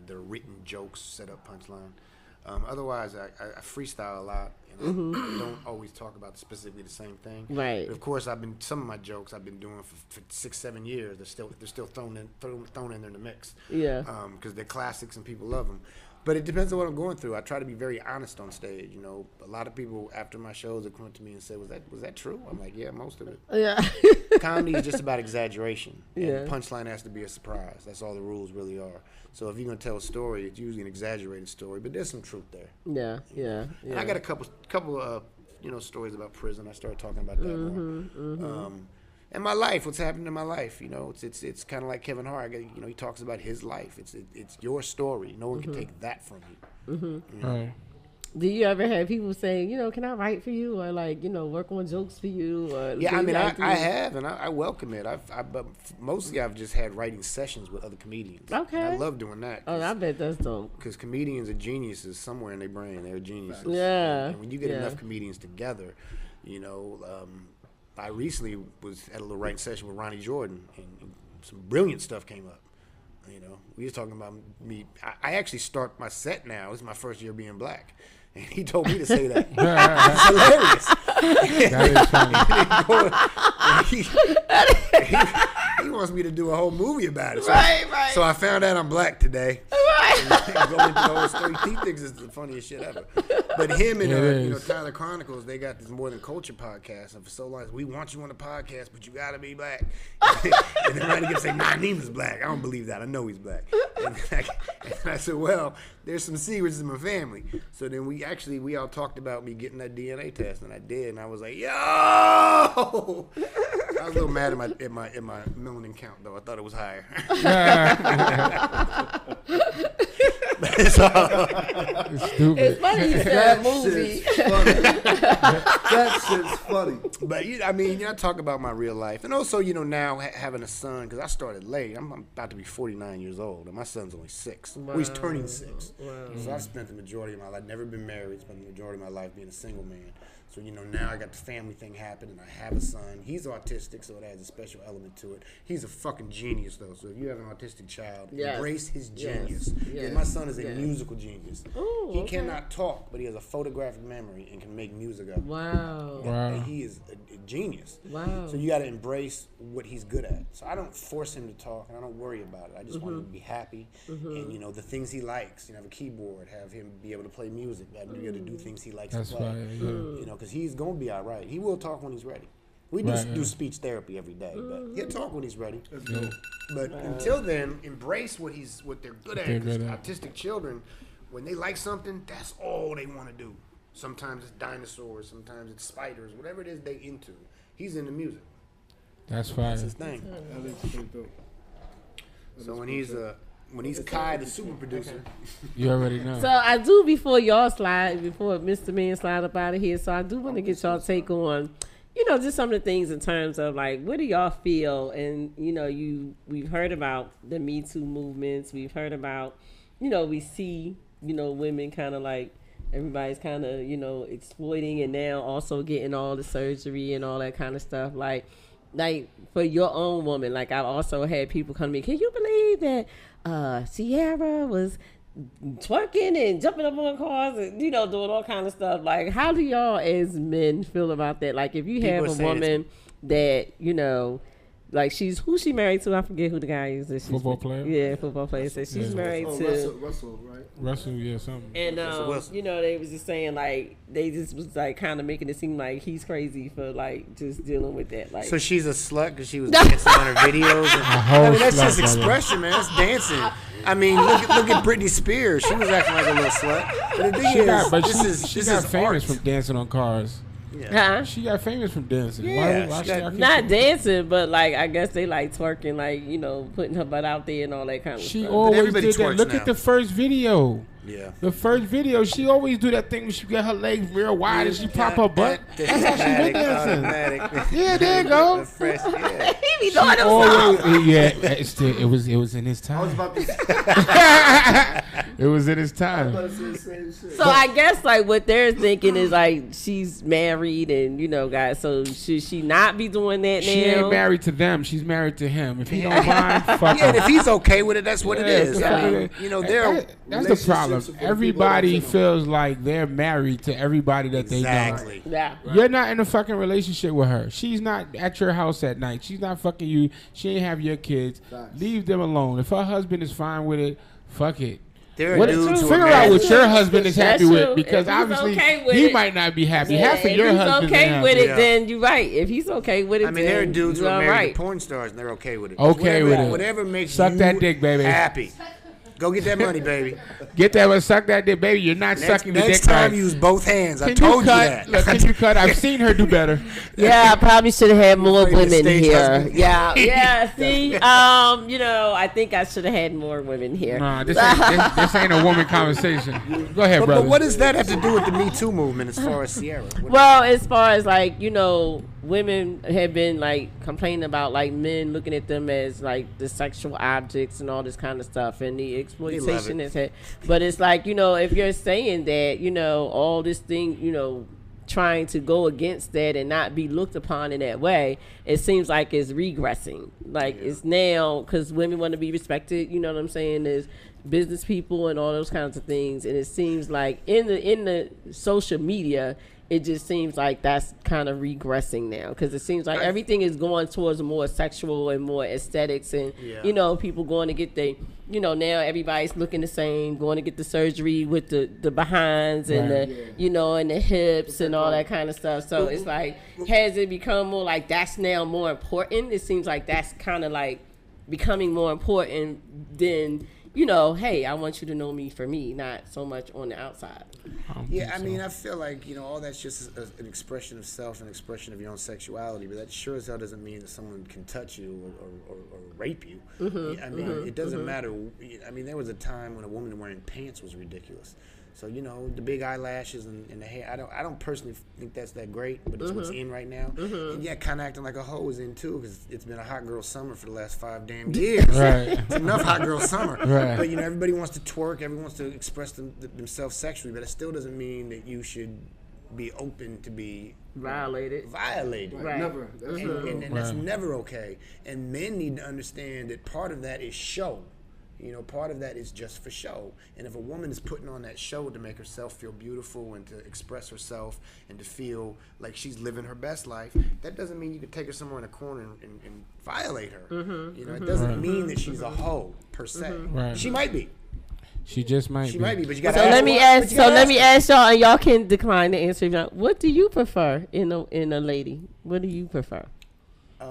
they're written jokes, set up punchline. Otherwise, I freestyle a lot. I don't always talk about specifically the same thing. Right. But of course, some of my jokes I've been doing for 6-7 years. They're still thrown in there in the mix. Yeah. Because they're classics and people love them. But it depends on what I'm going through. I try to be very honest on stage. A lot of people after my shows have come up to me and say, "Was that true?" I'm like, "Yeah, most of it." Yeah. Comedy is just about exaggeration. And the punchline has to be a surprise. That's all the rules really are. So if you're gonna tell a story, it's usually an exaggerated story, but there's some truth there. Yeah. And I got a couple stories about prison. I started talking about that more. And my life, what's happened in my life, it's kind of like Kevin Hart. He talks about his life. It's your story. No one can take that from you. Right. Do you ever have people saying, can I write for you, or work on jokes for you? Or yeah, I mean, I have, and I welcome it. But mostly I've just had writing sessions with other comedians. Okay. And I love doing that. Oh, I bet that's dope. Because comedians are geniuses somewhere in their brain. They're geniuses. Yeah. And when you get enough comedians together, I recently was at a little writing session with Ronnie Jordan, and some brilliant stuff came up. We was talking about me. I actually start my set now. This is my first year being black. And he told me to say that. It's hilarious. That is funny. He wants me to do a whole movie about it. So, right. So I found out I'm black today. Right. Going into the whole story. He thinks it's the funniest shit ever. But him and Tyler Chronicles, they got this More Than Culture podcast. And for so long, we want you on the podcast, but you got to be black. And then Ronnie gets say, "Nah, Neiman's black." I don't believe that. I know he's black. And I said, "Well, there's some secrets in my family." So then we all talked about me getting that DNA test, and I did. And I was like, "Yo!" I was a little mad at my melanin count, though. I thought it was higher. It's stupid. It's funny you said a movie. That shit's funny. But I talk about my real life, and also now having a son, because I started late. I'm about to be 49 years old, and my son's only 6. Wow. Well, he's turning 6. Wow. So I've spent the majority of my life, never been married, spent the majority of my life being a single man. So, now I got the family thing happening. I have a son. He's autistic, so it adds a special element to it. He's a fucking genius, though. So if you have an autistic child, embrace his genius. Yes. My son is a musical genius. Ooh, he cannot talk, but he has a photographic memory and can make music up. Wow. And he is a genius. Wow. So you got to embrace what he's good at. So I don't force him to talk, and I don't worry about it. I just want him to be happy, and the things he likes. Have a keyboard, have him be able to play music, have him be able to do things he likes to play. Right, Because he's gonna be all right. He will talk when he's ready. We do speech therapy every day, but he'll talk when he's ready. But until then, embrace what they're good at. Because autistic children, when they like something, that's all they want to do. Sometimes it's dinosaurs, sometimes it's spiders, whatever it is they into. He's into music. That's fine. That's his thing. So when he's Kai, the super producer, you already know. So I do before Mr. Man slide up out of here. So I do want to get y'all take on, just some of the things in terms of like, what do y'all feel? And we've heard about the Me Too movements. We've heard about, we see, women kind of like everybody's kind of exploiting, and now also getting all the surgery and all that kind of stuff. Like for your own woman, like I've also had people come to me. Can you believe that Sierra was twerking and jumping up on cars and doing all kind of stuff? Like, how do y'all as men feel about that? Like, if you have a woman that like who's she married to? I forget who the guy is. Football player? Yeah, football player. So she's married to Russell, right? Russell, yeah, something. And they was just saying like they just was like kind of making it seem like he's crazy for like just dealing with that. Like, so she's a slut because she was dancing on her videos. That's just expression, man. That's dancing. I mean, look at Britney Spears. She was acting like a little slut. But the thing she got famous from dancing on cars. Yeah. Huh? She got famous from dancing. Yeah, not dancing, but like I guess they like twerking, like putting her butt out there and all that kind of stuff. She always did that. Look at the first video. Yeah. The first video, she always do that thing where she got her legs real wide and she pop her butt. That's how she been dancing. Yeah, there you go. He be doing himself. Yeah, it was in his time. I was about to say. It was in his time. So I guess like what they're thinking is like she's married and guys. So should she not be doing that now? She ain't married to them. She's married to him. If he don't mind, fuck him. Yeah, and if he's okay with it, that's what it is. I mean, that's the problem. Everybody feels like they're married to everybody that they know. Yeah. You're not in a fucking relationship with her. She's not at your house at night. She's not fucking you. She ain't have your kids. Leave them alone. If her husband is fine with it, fuck it. Figure out what your husband is happy with, because obviously he might not be happy. Half of your husband is okay with it, then you're right. If he's okay with it, I mean, there are dudes who are married to porn stars and they're okay with it. Okay with it. Whatever makes suck you that dick, baby. Happy. Go get that money, baby. Get that one, suck that dick, baby. You're not sucking the dick. Next time, use both hands. I told you that. Look, can you cut? I've seen her do better. Yeah, I probably should have had more women here. Yeah. See, I think I should have had more women here. Nah, this ain't a woman conversation. Go ahead, brother. But what does that have to do with the Me Too movement as far as Sierra? Well, as far as like women have been like complaining about like men looking at them as like the sexual objects and all this kind of stuff and the exploitation is had. But it's like, if you're saying that, all this thing, trying to go against that and not be looked upon in that way, it seems like it's regressing. Like it's now because women want to be respected, you know what I'm saying, as business people and all those kinds of things. And it seems like in the social media, it just seems like that's kind of regressing now because it seems like everything is going towards more sexual and more aesthetics and people going to get now everybody's looking the same, going to get the surgery with the behinds and and the hips and all that kind of stuff. So it's like, has it become more like that's now more important? It seems like that's kind of like becoming more important than hey, I want you to know me for me, not so much on the outside. I mean, I feel like, all that's just an expression of self, an expression of your own sexuality, but that sure as hell doesn't mean that someone can touch you or rape you. It doesn't matter. I mean, there was a time when a woman wearing pants was ridiculous. So, the big eyelashes and the hair, I don't personally think that's that great, but it's what's in right now. And kind of acting like a hoe is in too, because it's been a hot girl summer for the last 5 damn years. It's enough hot girl summer. But, everybody wants to twerk, everyone wants to express themselves sexually, but it still doesn't mean that you should be open to be violated. Right. Never. And that's never okay. And men need to understand that part of that is show. You know, part of that is just for show. And if a woman is putting on that show to make herself feel beautiful and to express herself and to feel like she's living her best life, that doesn't mean you can take her somewhere in a corner and violate her. You know, it doesn't mean that she's a hoe per se. Right. She might be. She just might be. She might be, but you got So let me ask y'all, and y'all can decline the answer. If y'all, what do you prefer in a lady? What do you prefer?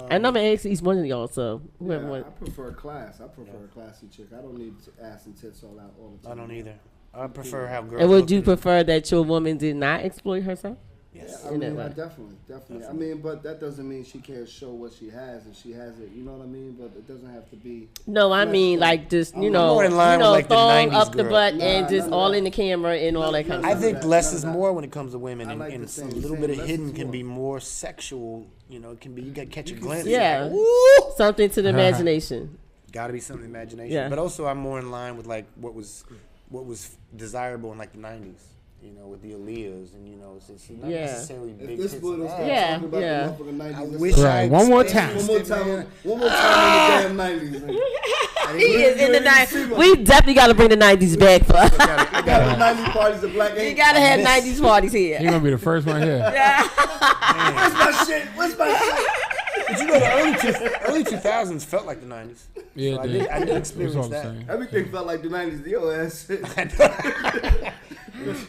And I'm gonna ask each one of y'all. So I prefer class. I prefer a classy chick. I don't need ass and tits all out all the time. I don't either. I prefer how girls. And would you prefer that your woman did not exploit herself? Yes. I mean, definitely. I mean, but that doesn't mean she can't show what she has if she has it. You know what I mean? But it doesn't have to be. No, I mean like just more in line with, like, the thong 90s up the girl. butt and just all in the camera and all that kind of I stuff. think less is more when it comes to women, like and the same. a little bit of Less hidden is can more. be more sexual. You know, it can be. You got to catch a glimpse. Yeah, Like, woo! something to the imagination. Got to be something imagination. Yeah. But also, I'm more in line with like what was desirable in like the '90s. You know, with the Aaliyahs, and you know, it's not necessarily big This tits boy and don't ass. start Yeah, talking about yeah. the motherfucking 90s. I Let's wish start- I One more experienced time. it, man. One more time in the damn 90s. Man. He is in the 90s. We definitely got to bring the 90s back for. I got the 90s parties of black You ink. got to have 90s parties He here. gonna be the first one here. Where's my shit? Where's my shit? But you know, the early 2000s felt like the 90s. Yeah, So it did. I did It was experience all the that. same. Everything felt like the 90s to your ass.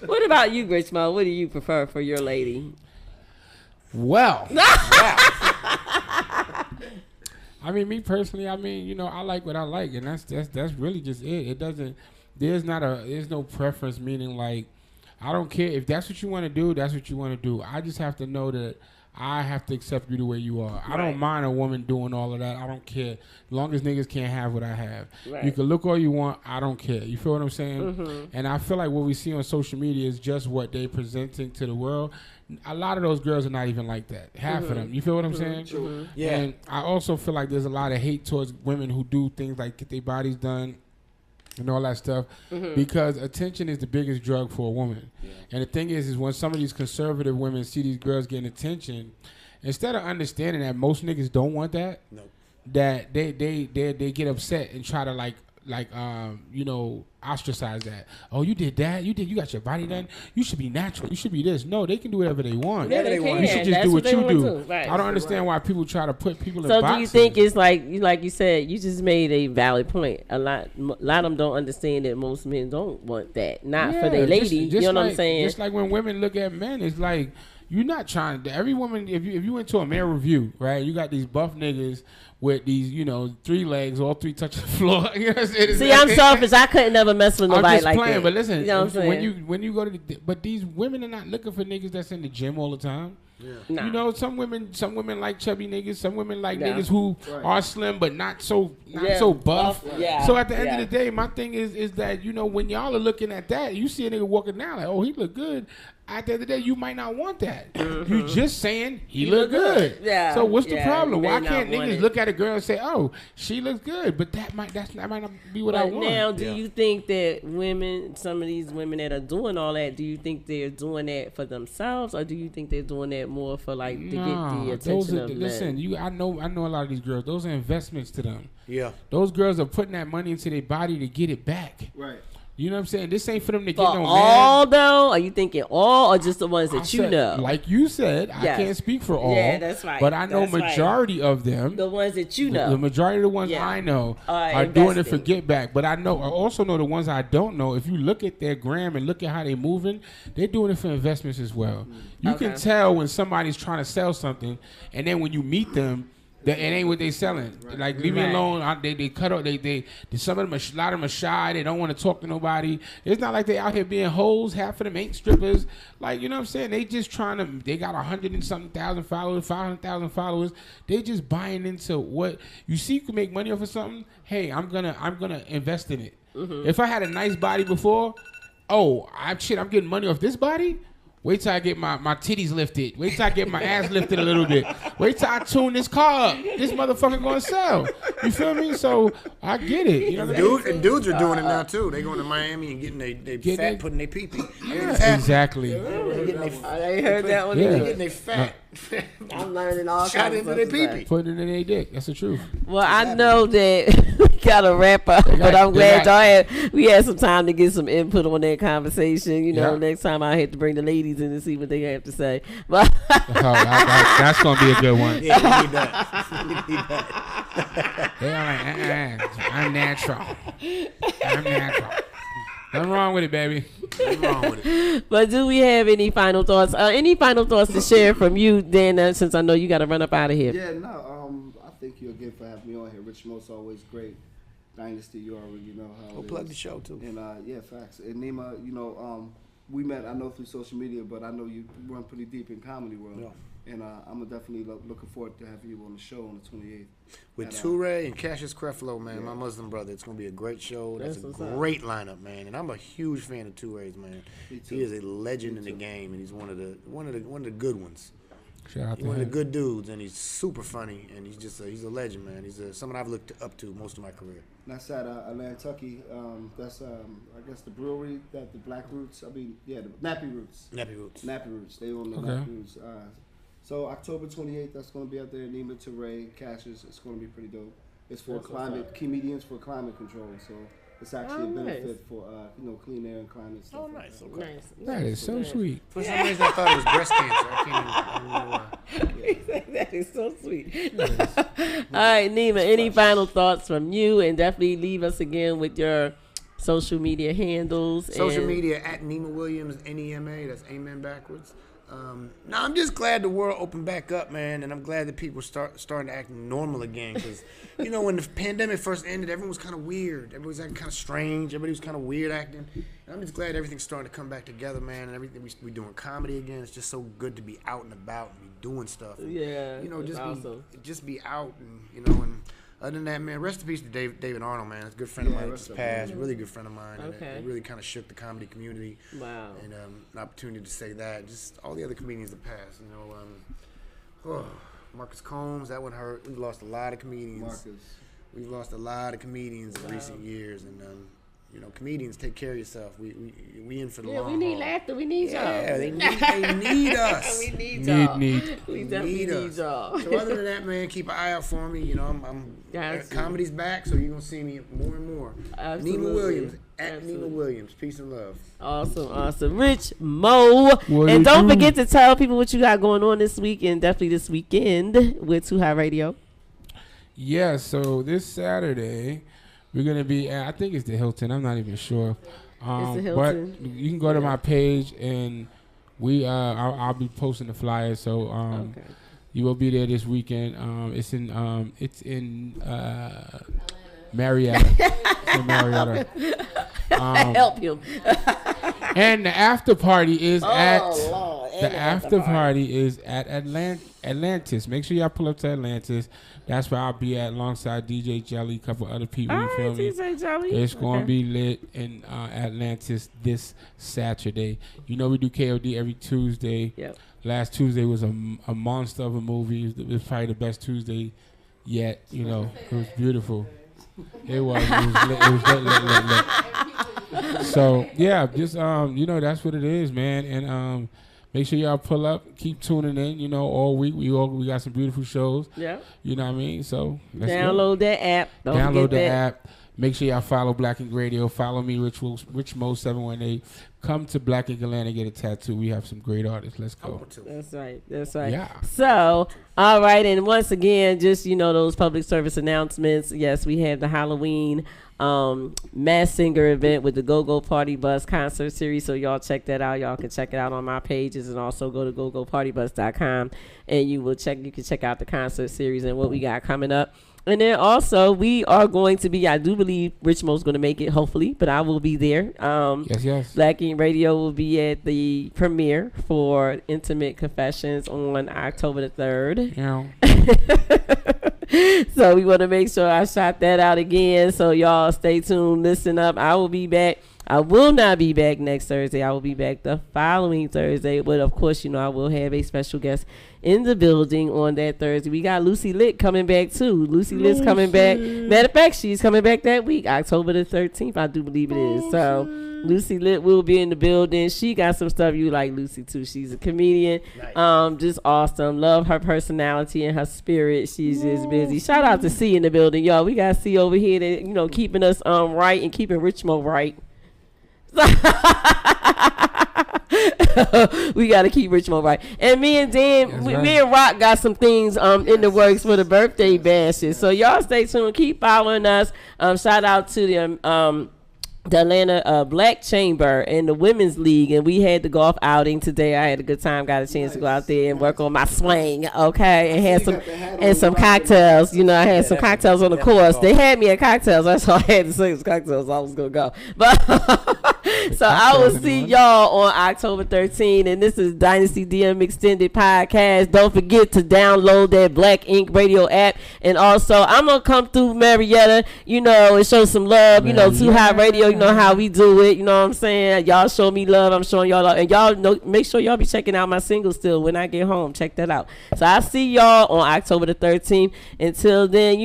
What about you, Rich Mo? What do you prefer for your lady? Well, I mean, me personally, I mean, you know, I like what I like, and that's really just it. It doesn't. There's no preference. Meaning, like, I don't care if that's what you want to do. That's what you want to do. I just have to know that I have to accept you the way you are. I don't mind a woman doing all of that. I don't care. As long as niggas can't have what I have. Right. You can look all you want. I don't care. You feel what I'm saying? And I feel like what we see on social media is just what they presenting to the world. A lot of those girls are not even like that. Half of them. You feel what I'm saying? Yeah. And I also feel like there's a lot of hate towards women who do things like get their bodies done and all that stuff, because attention is the biggest drug for a woman. And the thing is when some of these conservative women see these girls getting attention, instead of understanding that most niggas don't want that, that they get upset and try to like you know, ostracize that. Oh, you did that? You got your body done? You should be natural. You should be this. No, they can do whatever they want. Yeah, they can. You should just That's do what what they you wanna do. do. Right. I don't understand why people try to put people in So boxes. do you think it's like you said, you just made a valid point. A lot of them don't understand that most men don't want that. Not for their lady. You know what I'm saying? Just like when women look at men, it's like you're not trying to. Every woman, if you went to a male review, right? You got these buff niggas with these, you know, 3 legs, all 3 touching the floor. You know what I'm saying? See, I'm selfish. I couldn't never mess with nobody I'm just like playing, that. but listen, you know what I'm saying? when you go to but these women are not looking for niggas that's in the gym all the time. Nah. You know, some women like chubby niggas. Some women like niggas who are slim but not so buff. Yeah. So at the end of the day, my thing is that, you know, when y'all are looking at that, you see a nigga walking down like, oh, he look good. At the end of the day, you might not want that. You just saying he look good. Yeah. So what's the Yeah, problem? you Why may can't not want niggas it. look at a girl and say, oh, she looks good, but that might not be what I But want. now, do you think that women, some of these women that are doing all that, do you think they're doing that for themselves, or do you think they're doing that more for like to get the attention of men? Listen, I know a lot of these girls. Those are investments to them. Yeah. Those girls are putting that money into their body to get it back. Right. You know what I'm saying? This ain't for them to For get no all man. though? Are you thinking all, or just the ones that I you said- know? Like you said, I Yes. can't speak for all. Yeah, that's right. But I know That's right. majority of them. The ones that you know. The majority of the ones Yeah. I know Are are doing it for investing. get back. But I also know the ones I don't know. If you look at their gram and look at how they moving, they're doing it for investments as well. You can tell when somebody's trying to sell something, and then when you meet them, that it ain't what they selling. Like, leave me alone. They cut off. They some of them, a lot of them are shy. They don't want to talk to nobody. It's not like they out here being hoes. Half of them ain't strippers. Like, you know what I'm saying? They just trying to. They got 100 and something thousand followers, 500,000 followers. They just buying into what you see. You can make money off of something. Hey, I'm gonna invest in it. If I had a nice body before, I'm getting money off this body. Wait till I get my titties lifted. Wait till I get my ass lifted a little bit. Wait till I tune this car up. This motherfucker gonna sell. You feel me? So I get it. You know what I mean? Dudes are doing it now too. They going to Miami and getting they fat, putting their pee-pee. Yeah, exactly. I ain't heard that one Yeah. They either. getting they fat. I'm learning all Shot kinds into of their stuff. pee-pee. Putting it in their dick. That's the truth. Well, I know that we got to wrap up, but I'm glad we had some time to get some input on that conversation. You know, next time I had to bring the ladies in and see what they have to say. But That's going to be a good one. Yeah, we need that. We need that. They're like, I'm natural. I'm natural. Nothing wrong with it, baby. Nothing wrong with it. But do we have any final thoughts? Any final thoughts to share from you, Dan? Since I know you got to run up out of here. Yeah, no. I thank you again for having me on here. Rich Mo's always great. Dynasty, you already know how. We'll plug the show too. And yeah, facts. And Nima, you know, we met. I know through social media, but I know you run pretty deep in comedy world. Yeah. And I'm definitely looking forward to having you on the show on the 28th. With Toure and Cassius Creflo, man, my Muslim brother. It's going to be a great show. That's a great lineup, man. And I'm a huge fan of Toure's, man. He is a legend in the game, and he's one of the good ones. He's one of the good dudes, and he's super funny, and he's a legend, man. He's someone I've looked up to most of my career. That's at Nantucket. That's I guess the brewery that the Black Roots. The Nappy Roots. Nappy Roots. They own the Nappy Roots. So October 28th, that's going to be out there. Nima, Toure, Cassius. It's going to be pretty dope. It's for comedians for climate control. So it's actually a benefit for clean air and climate stuff. Oh, nice. Like Okay. Nice. That is so sweet. For some reason, I thought it was breast cancer. I don't know why. That is so sweet. All right, Nima, any final thoughts from you? And definitely leave us again with your social media handles. Social media at Nima Williams, NEMA. That's amen backwards. I'm just glad the world opened back up, man, and I'm glad that people starting to act normal again. Because, when the pandemic first ended, everyone was kind of weird. Everybody was acting kind of strange. Everybody was kind of weird acting. And I'm just glad everything's starting to come back together, man, and everything we doing comedy again. It's just so good to be out and about and be doing stuff. And, just be out and other than that, man, rest in peace to David Arnold, man. It's a good friend of mine that just passed. Really good friend of mine. Okay. And it really kind of shook the comedy community. Wow. And an opportunity to say that. Just all the other comedians that passed, Marcus Combs, that one hurt. We've lost a lot of comedians. We've lost a lot of comedians in recent years. And, comedians, take care of yourself. We in for the long haul. We need laughter. We need y'all. Yeah, they need us. We need y'all. We definitely need y'all. So other than that, man, keep an eye out for me. Comedy's back, so you're going to see me more and more. Absolutely. Nima Williams, at Nima Williams. Peace and love. Awesome. Rich Mo. And don't forget to tell people what you got going on this week and definitely this weekend with Too High Radio. Yeah, so this Saturday, we're going to be at, I think it's the Hilton. I'm not even sure. It's the Hilton. But you can go to my page and I'll be posting the flyer. So you will be there this weekend. It's in Marietta. It's in Marietta. Help him. And the after party is at Atlantis. Make sure y'all pull up to Atlantis. That's where I'll be at alongside DJ Jelly, a couple other people. You feel me? DJ Jelly. It's going to be lit in Atlantis this Saturday. We do KOD every Tuesday. Yep. Last Tuesday was a monster of a movie. It was probably the best Tuesday yet. It was beautiful. It was lit. So yeah, just that's what it is, man. And make sure y'all pull up, keep tuning in. All week we got some beautiful shows. Yeah. You know what I mean? So let's download that app. Download the app. Make sure y'all follow Black Ink Radio. Follow me, Rich Mo 718. Come to Black Ink Atlanta and get a tattoo. We have some great artists. Let's go. That's right. Yeah. So, all right, and once again, just those public service announcements. Yes, we have the Halloween Mass Singer event with the Go-Go Party Bus concert series. So y'all check that out. Y'all can check it out on my pages and also go to gogopartybus.com and you can check out the concert series and what we got coming up. And then also we are going to be, I do believe Rich Mo's going to make it, hopefully, but I will be there. Yes. Black Ink Radio will be at the premiere for Intimate Confessions on October the 3rd. Yeah. So we want to make sure I shot that out again. So y'all stay tuned, listen up. I will be back. I will not be back next Thursday. I will be back the following Thursday. But of course, I will have a special guest in the building on that Thursday. We got Lucy Litt coming back too. Lucy Litt's coming back. Matter of fact, she's coming back that week, October the 13th. I do believe it is. So Lucy Lit will be in the building. She got some stuff you like, Lucy, too. She's a comedian. Nice. Just awesome. Love her personality and her spirit. She's just busy. Shout out to C in the building, y'all. We got C over here that, keeping us right and keeping Richmond right. We got to keep Richmond right. And me and Dan, me and Rock got some things in the works for the birthday bashes. So y'all stay tuned. Keep following us. Shout out to the Atlanta Black Chamber and the Women's League, and we had the golf outing today. I had a good time, got a chance to go out there and work on my swing, okay, and had some cocktails. I had some cocktails on the course. They had me at cocktails. That's all I had to say was cocktails. I was gonna go, but so I will see y'all on October 13th, and this is Dynasty DM Extended Podcast. Don't forget to download that Black Ink Radio app, and also I'm gonna come through Marietta, and show some love. Too High Radio. You know how we do it. You know what I'm saying? Y'all show me love. I'm showing y'all love. And y'all make sure y'all be checking out my single still when I get home. Check that out. So I see y'all on October the 13th. Until then,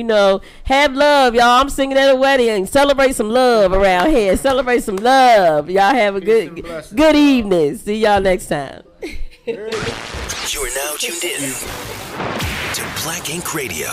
have love, y'all. I'm singing at a wedding. Celebrate some love around here. Celebrate some love. Y'all have a good evening. See y'all next time. You are now tuned in to Black Ink Radio.